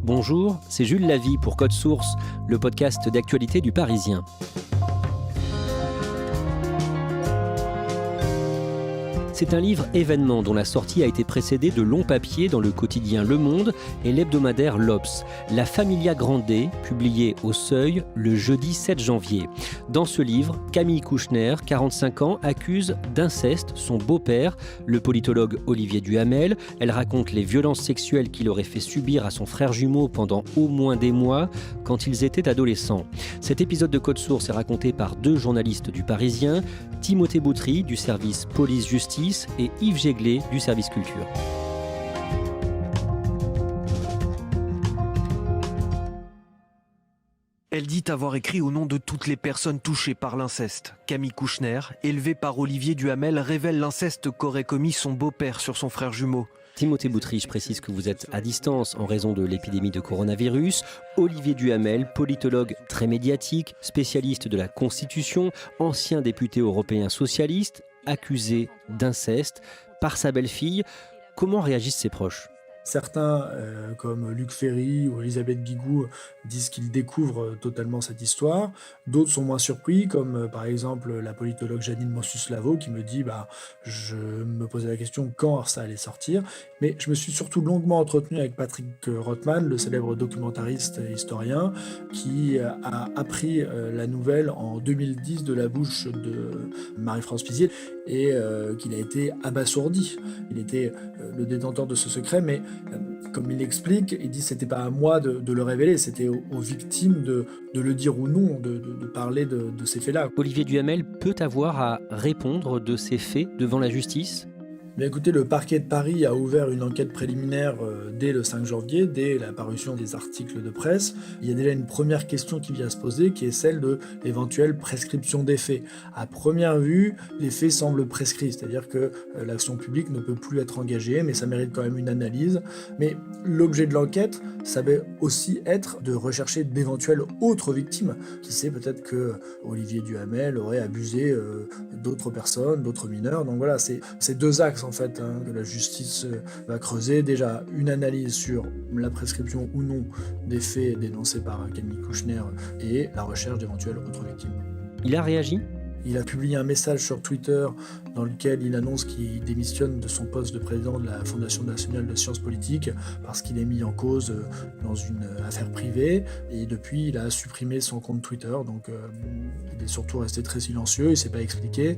Bonjour, c'est Jules Lavie pour Code Source, le podcast d'actualité du Parisien. C'est un livre événement dont la sortie a été précédée de longs papiers dans le quotidien Le Monde et l'hebdomadaire l'Obs. La Familia Grande, publiée au Seuil le jeudi 7 janvier. Dans ce livre, Camille Kouchner, 45 ans, accuse d'inceste son beau-père, le politologue Olivier Duhamel. Elle raconte les violences sexuelles qu'il aurait fait subir à son frère jumeau pendant au moins des mois quand ils étaient adolescents. Cet épisode de Code Source est raconté par deux journalistes du Parisien, Timothée Boutry du service police-justice et Yves Jéglé du service culture. Elle dit avoir écrit au nom de toutes les personnes touchées par l'inceste. Camille Kouchner, élevée par Olivier Duhamel, révèle l'inceste qu'aurait commis son beau-père sur son frère jumeau. Timothée Boutry, je précise que vous êtes à distance en raison de l'épidémie de coronavirus. Olivier Duhamel, politologue très médiatique, spécialiste de la Constitution, ancien député européen socialiste, accusé d'inceste par sa belle-fille. Comment réagissent ses proches ? Certains, comme Luc Ferry ou Elisabeth Guigou, disent qu'ils découvrent totalement cette histoire. D'autres sont moins surpris, comme par exemple la politologue Janine Moncus-Lavo qui me dit je me posais la question quand ça allait sortir. Mais je me suis surtout longuement entretenu avec Patrick Rothman, le célèbre documentariste et historien, qui a appris la nouvelle en 2010 de la bouche de Marie-France Pizier et qu'il a été abasourdi. Il était le détenteur de ce secret, mais comme il l'explique, il dit que c'était pas à moi de le révéler, c'était aux victimes de le dire ou non, de parler de ces faits-là. Olivier Duhamel peut avoir à répondre de ces faits devant la justice ? Bien écoutez, le parquet de Paris a ouvert une enquête préliminaire dès le 5 janvier, dès la parution des articles de presse. Il y a déjà une première question qui vient se poser, qui est celle de l'éventuelle prescription des faits. À première vue, les faits semblent prescrits, c'est-à-dire que l'action publique ne peut plus être engagée, mais ça mérite quand même une analyse. Mais l'objet de l'enquête, ça va aussi être de rechercher d'éventuelles autres victimes. Qui sait, peut-être que Olivier Duhamel aurait abusé d'autres personnes, d'autres mineurs. Donc voilà, c'est ces deux axes en fait que la justice va creuser. Déjà une analyse sur la prescription ou non des faits dénoncés par Camille Kouchner et la recherche d'éventuelles autres victimes. Il a réagi ? Il a publié un message sur Twitter dans lequel il annonce qu'il démissionne de son poste de président de la Fondation nationale de sciences politiques parce qu'il est mis en cause dans une affaire privée. Et depuis, il a supprimé son compte Twitter. Donc il est surtout resté très silencieux, il ne s'est pas expliqué.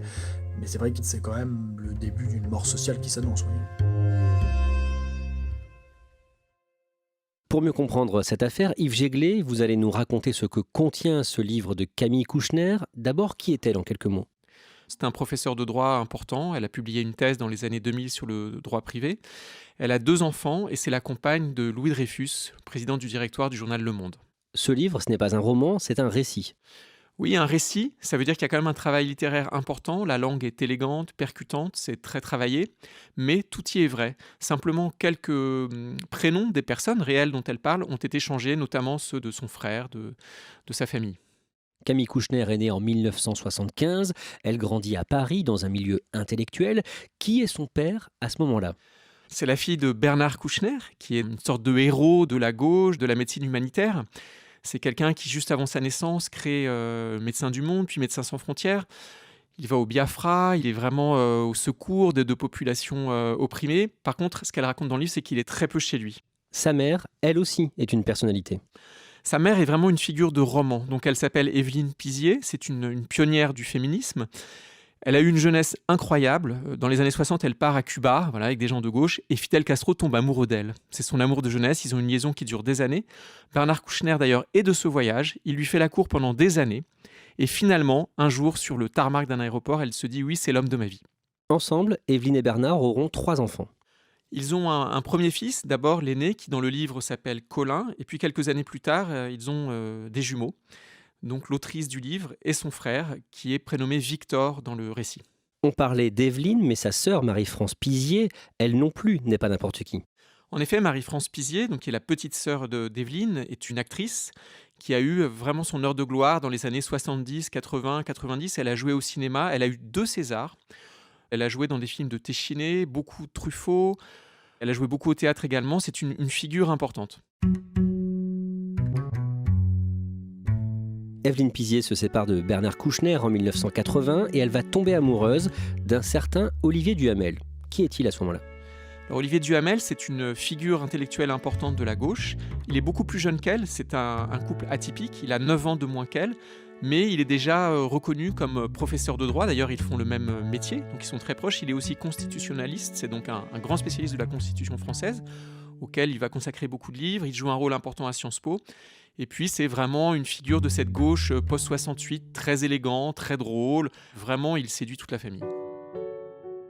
Mais c'est vrai que c'est quand même le début d'une mort sociale qui s'annonce. Oui. Pour mieux comprendre cette affaire, Yves Jéglé, vous allez nous raconter ce que contient ce livre de Camille Kouchner. D'abord, qui est-elle en quelques mots ? C'est un professeur de droit important. Elle a publié une thèse dans les années 2000 sur le droit privé. Elle a 2 enfants et c'est la compagne de Louis Dreyfus, président du directoire du journal Le Monde. Ce livre, ce n'est pas un roman, c'est un récit. Oui, un récit, ça veut dire qu'il y a quand même un travail littéraire important. La langue est élégante, percutante, c'est très travaillé, mais tout y est vrai. Simplement, quelques prénoms des personnes réelles dont elle parle ont été changés, notamment ceux de son frère, de sa famille. Camille Kouchner est née en 1975. Elle grandit à Paris dans un milieu intellectuel. Qui est son père à ce moment-là ? C'est la fille de Bernard Kouchner, qui est une sorte de héros de la gauche, de la médecine humanitaire. C'est quelqu'un qui, juste avant sa naissance, crée Médecins du Monde, puis Médecins sans frontières. Il va au Biafra, il est vraiment au secours de populations opprimées. Par contre, ce qu'elle raconte dans le livre, c'est qu'il est très peu chez lui. Sa mère, elle aussi, est une personnalité. Sa mère est vraiment une figure de roman. Donc elle s'appelle Evelyne Pizier, c'est une pionnière du féminisme. Elle a eu une jeunesse incroyable. Dans les années 60, elle part à Cuba, avec des gens de gauche, et Fidel Castro tombe amoureux d'elle. C'est son amour de jeunesse, ils ont une liaison qui dure des années. Bernard Kouchner, d'ailleurs, est de ce voyage. Il lui fait la cour pendant des années. Et finalement, un jour, sur le tarmac d'un aéroport, elle se dit « oui, c'est l'homme de ma vie ». Ensemble, Evelyne et Bernard auront 3 enfants. Ils ont un premier fils, d'abord l'aîné, qui dans le livre s'appelle Colin. Et puis quelques années plus tard, ils ont des jumeaux. Donc l'autrice du livre et son frère, qui est prénommé Victor dans le récit. On parlait d'Evelyne, mais sa sœur Marie-France Pizier, elle non plus n'est pas n'importe qui. En effet, Marie-France Pizier, qui est la petite sœur d'Evelyne, est une actrice qui a eu vraiment son heure de gloire dans les années 70, 80, 90. Elle a joué au cinéma, elle a eu 2 Césars. Elle a joué dans des films de Téchiné, beaucoup de Truffaut. Elle a joué beaucoup au théâtre également. C'est une figure importante. Evelyne Pizier se sépare de Bernard Kouchner en 1980 et elle va tomber amoureuse d'un certain Olivier Duhamel. Qui est-il à ce moment-là ? Alors, Olivier Duhamel, c'est une figure intellectuelle importante de la gauche. Il est beaucoup plus jeune qu'elle, c'est un couple atypique, il a 9 ans de moins qu'elle, mais il est déjà reconnu comme professeur de droit. D'ailleurs, ils font le même métier, donc ils sont très proches. Il est aussi constitutionnaliste, c'est donc un grand spécialiste de la Constitution française, auquel il va consacrer beaucoup de livres. Il joue un rôle important à Sciences Po. Et puis, c'est vraiment une figure de cette gauche post-68, très élégant, très drôle. Vraiment, il séduit toute la famille.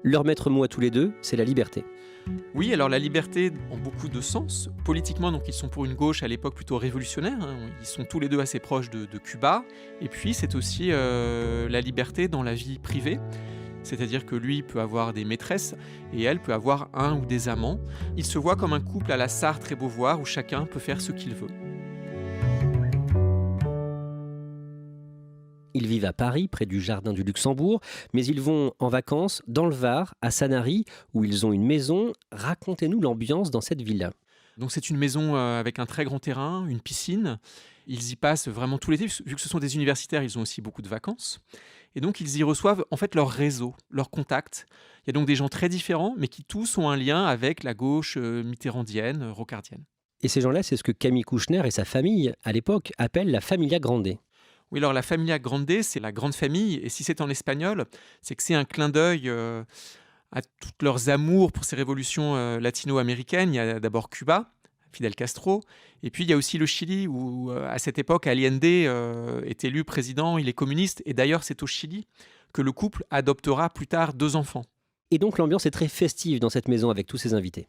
Leur maître mot à tous les deux, c'est la liberté. Oui, alors la liberté en beaucoup de sens. Politiquement, donc, ils sont pour une gauche à l'époque plutôt révolutionnaire. Ils sont tous les deux assez proches de Cuba. Et puis, c'est aussi la liberté dans la vie privée. C'est-à-dire que lui peut avoir des maîtresses et elle peut avoir un ou des amants. Ils se voient comme un couple à la Sartre et Beauvoir où chacun peut faire ce qu'il veut. Ils vivent à Paris, près du Jardin du Luxembourg, mais ils vont en vacances dans le Var, à Sanary, où ils ont une maison. Racontez-nous l'ambiance dans cette villa. Donc c'est une maison avec un très grand terrain, une piscine. Ils y passent vraiment tout l'été. Vu que ce sont des universitaires, ils ont aussi beaucoup de vacances. Et donc ils y reçoivent en fait leur réseau, leurs contacts. Il y a donc des gens très différents, mais qui tous ont un lien avec la gauche mitterrandienne, rocardienne. Et ces gens-là, c'est ce que Camille Kouchner et sa famille, à l'époque, appellent la Familia Grande. Oui, alors la Familia Grande, c'est la grande famille. Et si c'est en espagnol, c'est que c'est un clin d'œil à toutes leurs amours pour ces révolutions latino-américaines. Il y a d'abord Cuba, Fidel Castro, et puis il y a aussi le Chili, où à cette époque, Allende est élu président, il est communiste. Et d'ailleurs, c'est au Chili que le couple adoptera plus tard 2 enfants. Et donc l'ambiance est très festive dans cette maison avec tous ses invités.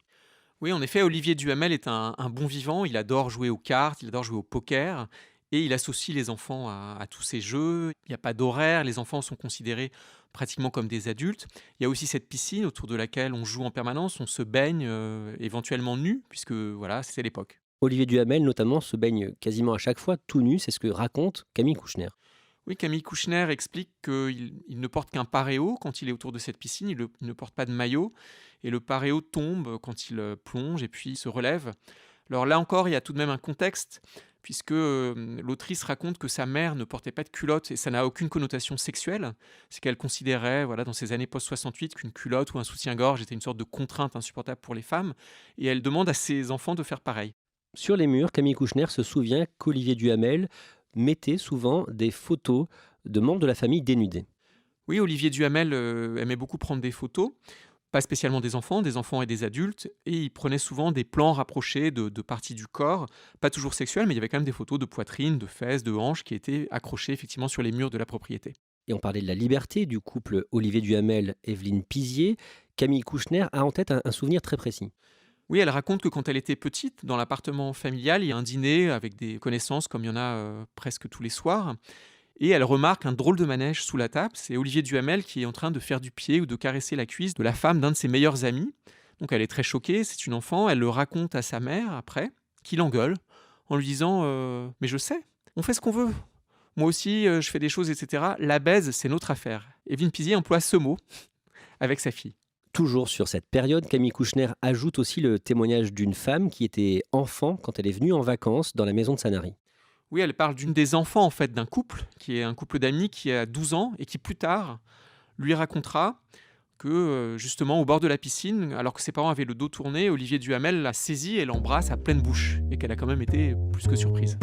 Oui, en effet, Olivier Duhamel est un bon vivant. Il adore jouer aux cartes, il adore jouer au poker. Et il associe les enfants à tous ces jeux. Il n'y a pas d'horaire, les enfants sont considérés pratiquement comme des adultes. Il y a aussi cette piscine autour de laquelle on joue en permanence, on se baigne éventuellement nu, puisque voilà, c'était l'époque. Olivier Duhamel, notamment, se baigne quasiment à chaque fois tout nu, c'est ce que raconte Camille Kouchner. Oui, Camille Kouchner explique qu'il ne porte qu'un paréo quand il est autour de cette piscine, il ne porte pas de maillot, et le paréo tombe quand il plonge et puis il se relève. Alors là encore, il y a tout de même un contexte, puisque l'autrice raconte que sa mère ne portait pas de culotte, et ça n'a aucune connotation sexuelle. C'est qu'elle considérait, voilà, dans ces années post-68, qu'une culotte ou un soutien-gorge était une sorte de contrainte insupportable pour les femmes, et elle demande à ses enfants de faire pareil. Sur les murs, Camille Kouchner se souvient qu'Olivier Duhamel mettait souvent des photos de membres de la famille dénudés. Oui, Olivier Duhamel aimait beaucoup prendre des photos, pas spécialement des enfants et des adultes, et il prenait souvent des plans rapprochés de parties du corps, pas toujours sexuelles, mais il y avait quand même des photos de poitrine, de fesses, de hanches qui étaient accrochées effectivement sur les murs de la propriété. Et on parlait de la liberté du couple Olivier Duhamel-Evelyne Pizier. Camille Kouchner a en tête un souvenir très précis. Oui, elle raconte que quand elle était petite, dans l'appartement familial, il y a un dîner avec des connaissances comme il y en a presque tous les soirs. Et elle remarque un drôle de manège sous la table. C'est Olivier Duhamel qui est en train de faire du pied ou de caresser la cuisse de la femme d'un de ses meilleurs amis. Donc elle est très choquée, c'est une enfant. Elle le raconte à sa mère après, qui l'engueule en lui disant « Mais je sais, on fait ce qu'on veut. Moi aussi, je fais des choses, etc. La baise, c'est notre affaire. » Evelyne Pizier emploie ce mot avec sa fille. Toujours sur cette période, Camille Kouchner ajoute aussi le témoignage d'une femme qui était enfant quand elle est venue en vacances dans la maison de Sanary. Oui, elle parle d'une des enfants en fait d'un couple, qui est un couple d'amis qui a 12 ans et qui plus tard lui racontera que justement au bord de la piscine, alors que ses parents avaient le dos tourné, Olivier Duhamel l'a saisie et l'embrasse à pleine bouche et qu'elle a quand même été plus que surprise.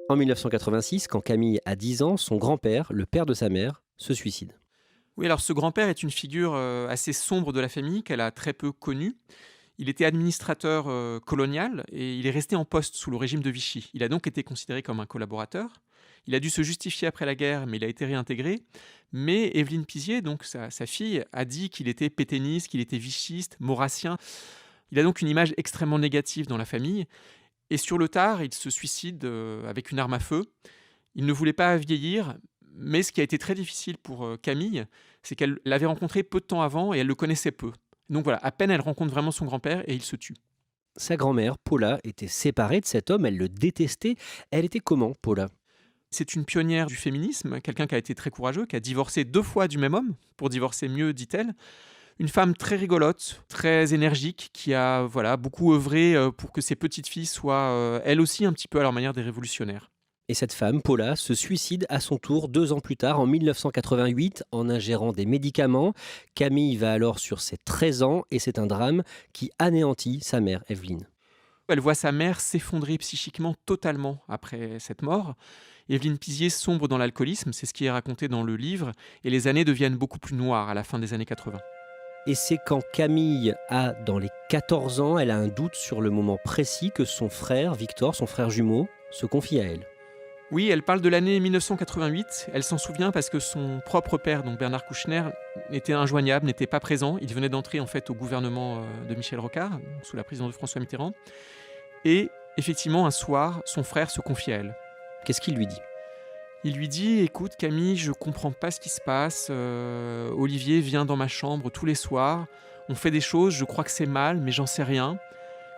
En 1986, quand Camille a 10 ans, son grand-père, le père de sa mère, se suicide. Oui, alors ce grand-père est une figure assez sombre de la famille qu'elle a très peu connue. Il était administrateur colonial et il est resté en poste sous le régime de Vichy. Il a donc été considéré comme un collaborateur. Il a dû se justifier après la guerre, mais il a été réintégré. Mais Evelyne Pizier, donc sa fille, a dit qu'il était pétainiste, qu'il était vichiste, maurassien. Il a donc une image extrêmement négative dans la famille. Et sur le tard, il se suicide avec une arme à feu. Il ne voulait pas vieillir, mais ce qui a été très difficile pour Camille, c'est qu'elle l'avait rencontré peu de temps avant et elle le connaissait peu. Donc voilà, à peine elle rencontre vraiment son grand-père et il se tue. Sa grand-mère, Paula, était séparée de cet homme, elle le détestait. Elle était comment, Paula ? C'est une pionnière du féminisme, quelqu'un qui a été très courageux, qui a divorcé 2 fois du même homme, pour divorcer mieux, dit-elle. Une femme très rigolote, très énergique, qui a beaucoup œuvré pour que ses petites filles soient, elles aussi, un petit peu à leur manière des révolutionnaires. Et cette femme, Paula, se suicide à son tour 2 ans plus tard, en 1988, en ingérant des médicaments. Camille va alors sur ses 13 ans et c'est un drame qui anéantit sa mère, Evelyne. Elle voit sa mère s'effondrer psychiquement totalement après cette mort. Evelyne Pizier sombre dans l'alcoolisme, c'est ce qui est raconté dans le livre, et les années deviennent beaucoup plus noires à la fin des années 80. Et c'est quand Camille a dans les 14 ans, elle a un doute sur le moment précis que son frère, Victor, son frère jumeau, se confie à elle. Oui, elle parle de l'année 1988, elle s'en souvient parce que son propre père, donc Bernard Kouchner, était injoignable, n'était pas présent. Il venait d'entrer en fait au gouvernement de Michel Rocard, sous la présidence de François Mitterrand. Et effectivement, un soir, son frère se confie à elle. Qu'est-ce qu'il lui dit ? Il lui dit « Écoute Camille, je comprends pas ce qui se passe. Olivier vient dans ma chambre tous les soirs. On fait des choses, je crois que c'est mal, mais j'en sais rien.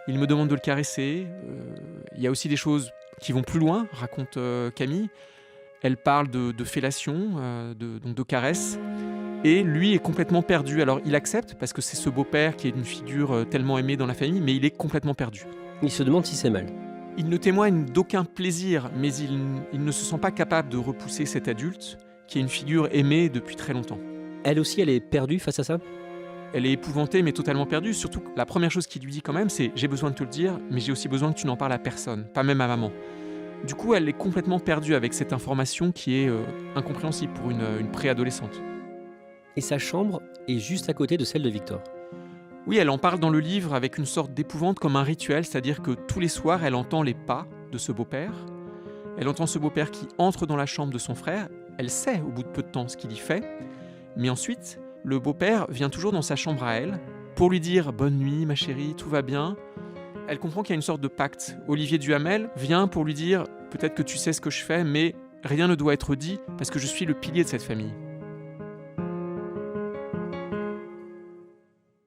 Il me demande de le caresser. Il y a aussi des choses qui vont plus loin, raconte Camille. Elle parle de fellation, donc de caresses. Et lui est complètement perdu. Alors il accepte, parce que c'est ce beau-père qui est une figure tellement aimée dans la famille, mais il est complètement perdu. Il se demande si c'est mal. Il ne témoigne d'aucun plaisir, mais il ne se sent pas capable de repousser cet adulte, qui est une figure aimée depuis très longtemps. Elle aussi, elle est perdue face à ça ? Elle est épouvantée, mais totalement perdue. Surtout que la première chose qu'il lui dit quand même, c'est « J'ai besoin de te le dire, mais j'ai aussi besoin que tu n'en parles à personne, pas même à maman. » Du coup, elle est complètement perdue avec cette information qui est incompréhensible pour une préadolescente. Et sa chambre est juste à côté de celle de Victor. Oui, elle en parle dans le livre avec une sorte d'épouvante comme un rituel, c'est-à-dire que tous les soirs, elle entend les pas de ce beau-père. Elle entend ce beau-père qui entre dans la chambre de son frère. Elle sait au bout de peu de temps ce qu'il y fait. Mais ensuite, le beau-père vient toujours dans sa chambre à elle pour lui dire « Bonne nuit, ma chérie, tout va bien ». Elle comprend qu'il y a une sorte de pacte. Olivier Duhamel vient pour lui dire « Peut-être que tu sais ce que je fais, mais rien ne doit être dit parce que je suis le pilier de cette famille. »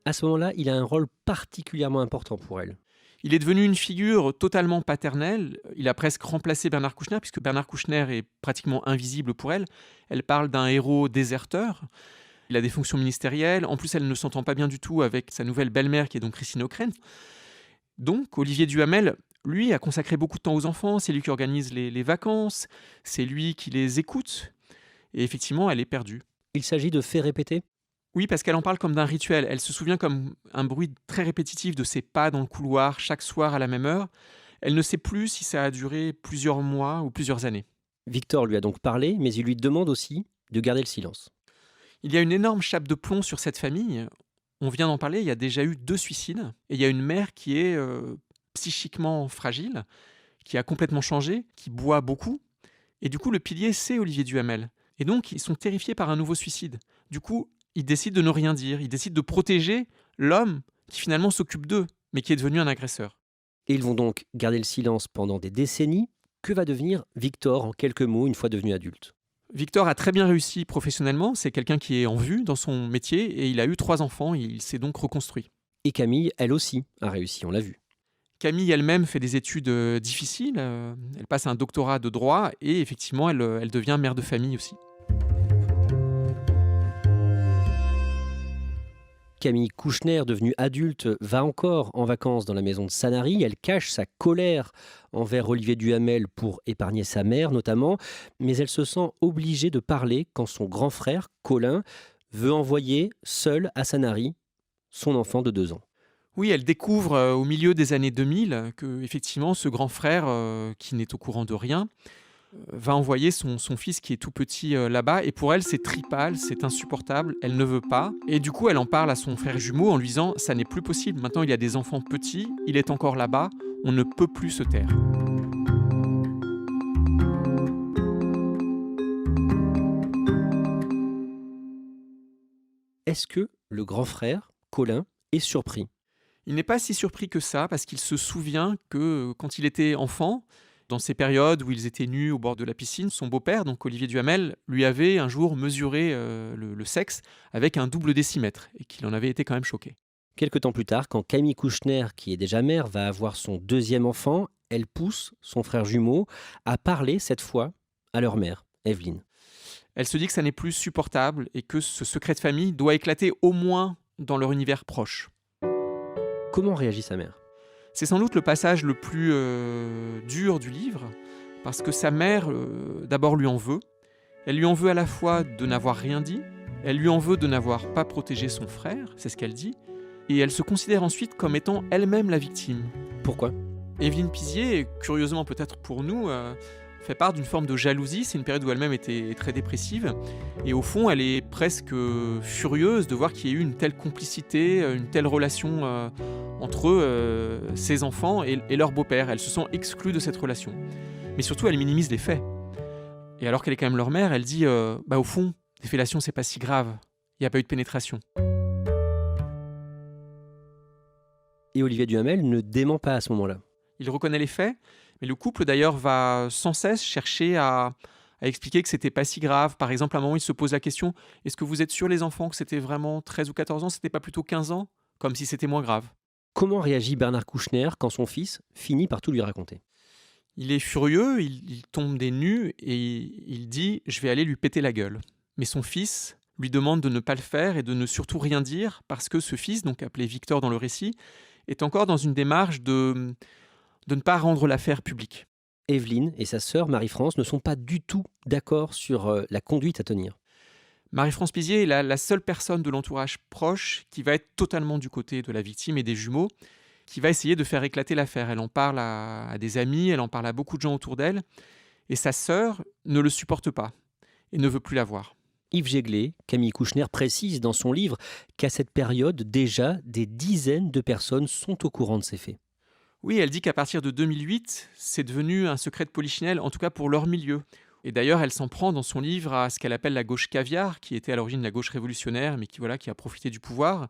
À ce moment-là, il a un rôle particulièrement important pour elle. Il est devenu une figure totalement paternelle. Il a presque remplacé Bernard Kouchner, puisque Bernard Kouchner est pratiquement invisible pour elle. Elle parle d'un héros déserteur. Il a des fonctions ministérielles. En plus, elle ne s'entend pas bien du tout avec sa nouvelle belle-mère, qui est donc Christine Ockrent. Donc, Olivier Duhamel, lui, a consacré beaucoup de temps aux enfants. C'est lui qui organise les vacances. C'est lui qui les écoute. Et effectivement, elle est perdue. Il s'agit de faits répétés ? Oui, parce qu'elle en parle comme d'un rituel. Elle se souvient comme un bruit très répétitif de ses pas dans le couloir chaque soir à la même heure. Elle ne sait plus si ça a duré plusieurs mois ou plusieurs années. Victor lui a donc parlé, mais il lui demande aussi de garder le silence. Il y a une énorme chape de plomb sur cette famille. On vient d'en parler, il y a déjà eu 2 suicides. Et il y a une mère qui est psychiquement fragile, qui a complètement changé, qui boit beaucoup. Et du coup, le pilier, c'est Olivier Duhamel. Et donc, ils sont terrifiés par un nouveau suicide. Du coup, ils décident de ne rien dire, ils décident de protéger l'homme qui finalement s'occupe d'eux, mais qui est devenu un agresseur. Et ils vont donc garder le silence pendant des décennies. Que va devenir Victor en quelques mots une fois devenu adulte ? Victor a très bien réussi professionnellement, c'est quelqu'un qui est en vue dans son métier et il a eu 3 enfants, et il s'est donc reconstruit. Et Camille, elle aussi, a réussi, on l'a vu. Camille elle-même fait des études difficiles, elle passe un doctorat de droit et effectivement elle devient mère de famille aussi. Camille Kouchner, devenue adulte, va encore en vacances dans la maison de Sanary. Elle cache sa colère envers Olivier Duhamel pour épargner sa mère notamment, mais elle se sent obligée de parler quand son grand frère, Colin, veut envoyer seul à Sanary son enfant de 2 ans. Oui, elle découvre au milieu des années 2000 que effectivement ce grand frère, qui n'est au courant de rien, va envoyer son fils qui est tout petit là-bas. Et pour elle, c'est tripal, c'est insupportable, elle ne veut pas. Et du coup, elle en parle à son frère jumeau en lui disant « ça n'est plus possible, maintenant il y a des enfants petits, il est encore là-bas, on ne peut plus se taire ». Est-ce que le grand frère, Colin, est surpris ? Il n'est pas si surpris que ça, parce qu'il se souvient que quand il était enfant, dans ces périodes où ils étaient nus au bord de la piscine, son beau-père, donc Olivier Duhamel, lui avait un jour mesuré le sexe avec un double décimètre, et qu'il en avait été quand même choqué. Quelque temps plus tard, quand Camille Kouchner, qui est déjà mère, va avoir son 2e enfant, elle pousse son frère jumeau à parler cette fois à leur mère, Evelyne. Elle se dit que ça n'est plus supportable et que ce secret de famille doit éclater au moins dans leur univers proche. Comment réagit sa mère ? C'est sans doute le passage le plus dur du livre, parce que sa mère, d'abord, lui en veut. Elle lui en veut à la fois de n'avoir rien dit, elle lui en veut de n'avoir pas protégé son frère, c'est ce qu'elle dit, et elle se considère ensuite comme étant elle-même la victime. Pourquoi ? Evelyne Pizier, curieusement peut-être pour nous, fait part d'une forme de jalousie. C'est une période où elle-même était très dépressive. Et au fond, elle est presque furieuse de voir qu'il y ait eu une telle complicité, une telle relation entre ses enfants et leur beau-père. Elle se sent exclue de cette relation. Mais surtout, elle minimise les faits. Et alors qu'elle est quand même leur mère, elle dit au fond, les fellations, c'est pas si grave. Il n'y a pas eu de pénétration. Et Olivier Duhamel ne dément pas à ce moment-là. Il reconnaît les faits, mais le couple d'ailleurs va sans cesse chercher à expliquer que c'était pas si grave. Par exemple, à un moment, il se pose la question, est-ce que vous êtes sûr les enfants que c'était vraiment 13 ou 14 ans, c'était pas plutôt 15 ans ? Comme si c'était moins grave. Comment réagit Bernard Kouchner quand son fils finit par tout lui raconter ? Il est furieux, il tombe des nues et il dit « je vais aller lui péter la gueule ». Mais son fils lui demande de ne pas le faire et de ne surtout rien dire parce que ce fils, donc appelé Victor dans le récit, est encore dans une démarche de ne pas rendre l'affaire publique. Evelyne et sa sœur Marie-France ne sont pas du tout d'accord sur la conduite à tenir. Marie-France Pizier est la seule personne de l'entourage proche qui va être totalement du côté de la victime et des jumeaux, qui va essayer de faire éclater l'affaire. Elle en parle à des amis, elle en parle à beaucoup de gens autour d'elle, et sa sœur ne le supporte pas et ne veut plus la voir. Yves Jéglé, Camille Kouchner précise dans son livre qu'à cette période, déjà, des dizaines de personnes sont au courant de ces faits. Oui, elle dit qu'à partir de 2008, c'est devenu un secret de polichinelle, en tout cas pour leur milieu. Et d'ailleurs, elle s'en prend dans son livre à ce qu'elle appelle la gauche caviar, qui était à l'origine la gauche révolutionnaire, mais qui a profité du pouvoir.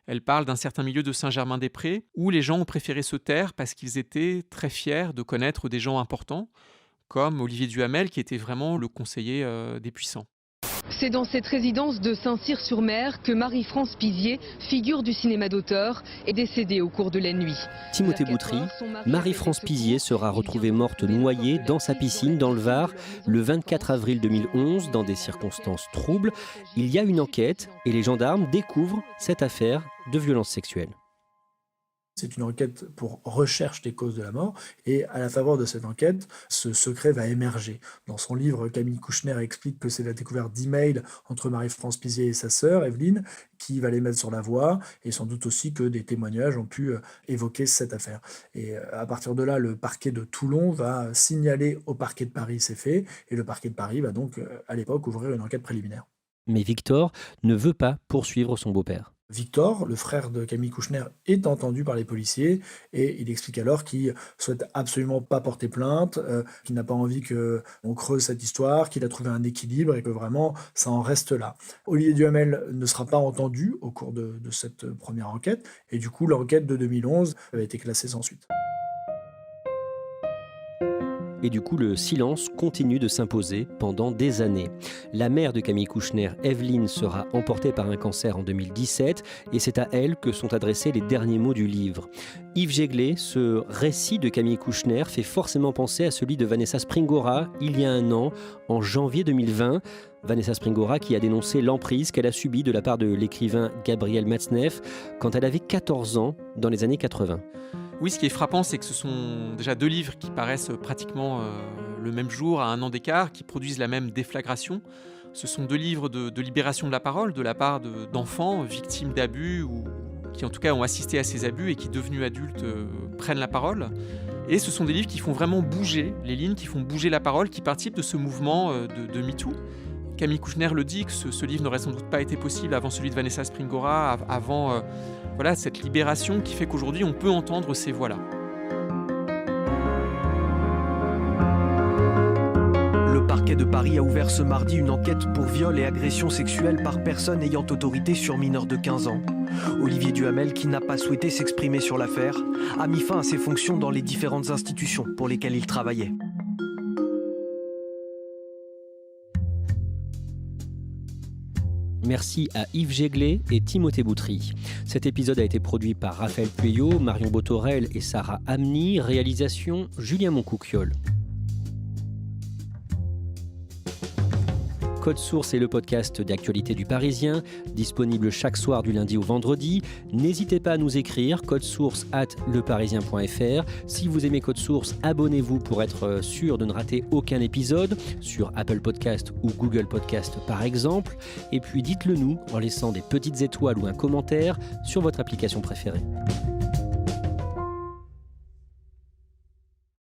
Elle parle d'un certain milieu de Saint-Germain-des-Prés, où les gens ont préféré se taire parce qu'ils étaient très fiers de connaître des gens importants, comme Olivier Duhamel, qui était vraiment le conseiller des puissants. C'est dans cette résidence de Saint-Cyr-sur-Mer que Marie-France Pizier, figure du cinéma d'auteur, est décédée au cours de la nuit. Timothée Boutry, Marie-France Pizier sera retrouvée morte noyée dans sa piscine dans le Var le 24 avril 2011 dans des circonstances troubles. Il y a une enquête et les gendarmes découvrent cette affaire de violence sexuelle. C'est une enquête pour recherche des causes de la mort et à la faveur de cette enquête, ce secret va émerger. Dans son livre, Camille Kouchner explique que c'est la découverte d'emails entre Marie-France Pizier et sa sœur, Evelyne, qui va les mettre sur la voie et sans doute aussi que des témoignages ont pu évoquer cette affaire. Et à partir de là, le parquet de Toulon va signaler au parquet de Paris ces faits et le parquet de Paris va donc à l'époque ouvrir une enquête préliminaire. Mais Victor ne veut pas poursuivre son beau-père. Victor, le frère de Camille Kouchner, est entendu par les policiers et il explique alors qu'il souhaite absolument pas porter plainte, qu'il n'a pas envie qu'on creuse cette histoire, qu'il a trouvé un équilibre et que vraiment ça en reste là. Olivier Duhamel ne sera pas entendu au cours de cette première enquête et du coup l'enquête de 2011 a été classée sans suite. Et du coup, le silence continue de s'imposer pendant des années. La mère de Camille Kouchner, Evelyne, sera emportée par un cancer en 2017 et c'est à elle que sont adressés les derniers mots du livre. Yves Jéglé, ce récit de Camille Kouchner fait forcément penser à celui de Vanessa Springora il y a un an, en janvier 2020. Vanessa Springora qui a dénoncé l'emprise qu'elle a subie de la part de l'écrivain Gabriel Matzneff quand elle avait 14 ans dans les années 80. Oui, ce qui est frappant, c'est que ce sont déjà deux livres qui paraissent pratiquement le même jour, à un an d'écart, qui produisent la même déflagration. Ce sont deux livres de libération de la parole de la part d'enfants victimes d'abus ou qui en tout cas ont assisté à ces abus et qui, devenus adultes, prennent la parole. Et ce sont des livres qui font vraiment bouger les lignes, qui font bouger la parole, qui participent de ce mouvement de MeToo. Camille Kouchner le dit que ce livre n'aurait sans doute pas été possible avant celui de Vanessa Springora, avant cette libération qui fait qu'aujourd'hui on peut entendre ces voix-là. Le parquet de Paris a ouvert ce mardi une enquête pour viol et agression sexuelle par personne ayant autorité sur mineurs de 15 ans. Olivier Duhamel, qui n'a pas souhaité s'exprimer sur l'affaire, a mis fin à ses fonctions dans les différentes institutions pour lesquelles il travaillait. Merci à Yves Jéglé et Timothée Boutry. Cet épisode a été produit par Raphaël Pueyo, Marion Botorel et Sarah Amni. Réalisation Julien Moncouquiol. Code Source est le podcast d'actualité du Parisien, disponible chaque soir du lundi au vendredi. N'hésitez pas à nous écrire, codesource@leparisien.fr. Si vous aimez Code Source, abonnez-vous pour être sûr de ne rater aucun épisode, sur Apple Podcast ou Google Podcast par exemple. Et puis dites-le nous en laissant des petites étoiles ou un commentaire sur votre application préférée.